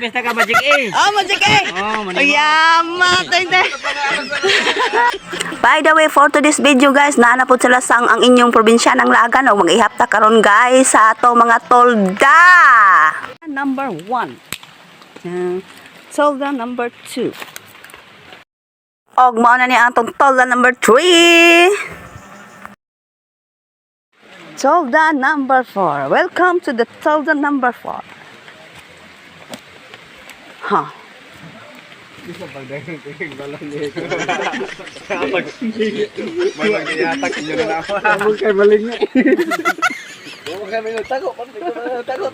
pesta ka Magic A. Oh, Magic A. Oh, Yamat. By the way, for today's video guys, naanapod sa lasang ang inyong probinsya ng Lagan o mag-ihapta karon guys sa ato mga tolda. Number 1. Tolda number 2. Og mao na ni ang tolda number 3. Tolda number 4. Welcome to the tolda number 4. Huh. Bisa pagdating tingin balon niya. Malang yatak niyo na ako. Among kay maling niya. Mo kay may tago, tago.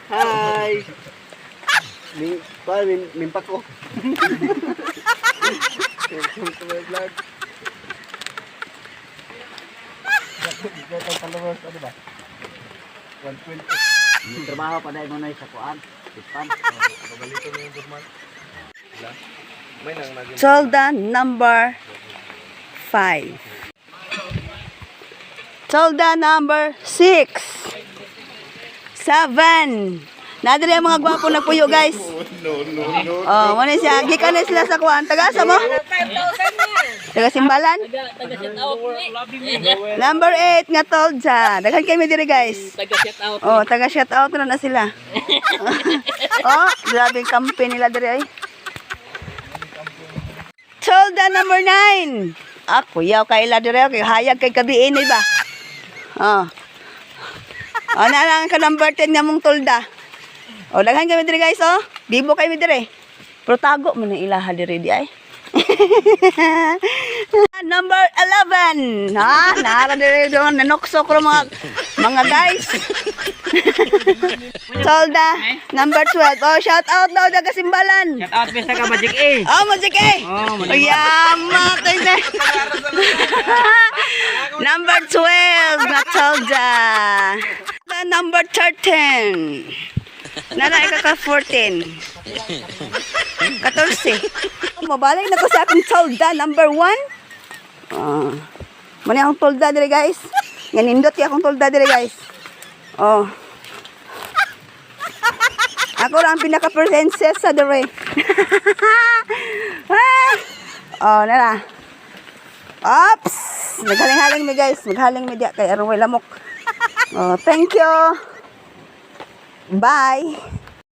Hi. Mimpak ko. Welcome to my vlog. Ano ba? 120. Trabaho pa dahil mo na sa kuan. Tolda number 5. Tolda number 6. 7. Nadali ang mga gwapo na puyo guys. No. Oh, muna siya. Gikan na sila sa kuan. Taga sa mo? Taga Simbalan? Number 8 nga Tolda. Daghan kayo diri guys. Taga shout out. Oh, taga shout out na sila. Oh, grabe kampi nila diri ay. Tolda number 9. Ah, kuyaw kay ila diri kay hayag kay kabiin ni ba. Oh. Oh, na lang ka number 10 nga mong Tolda. Oh, daghan kami diri guys oh. Bibo kami diri. Pero tago man ang ilaha diri di ay. Number 11. Ha? Nara diri doon nanokso ko mga guys. Tolda number 12. Oh, shout out daw daga Simbalan. Shout out pesta ka Magic A. Oh, Magic A. Oh, Yamat. Number 12 na Tolda. Number 13. Nanay ka 14. 14. Mabalik na ko sa akong Tolda number 1. Muna akong Tolda dire guys. Ganindot yung akong Tolda dire guys. Oh. Ako lang ang pinaka-princess sa dire. Oh, nara. Ops! Maghaling-haling mi guys. Maghaling mi diya kay Arway Lamok. Oh, thank you. Bye.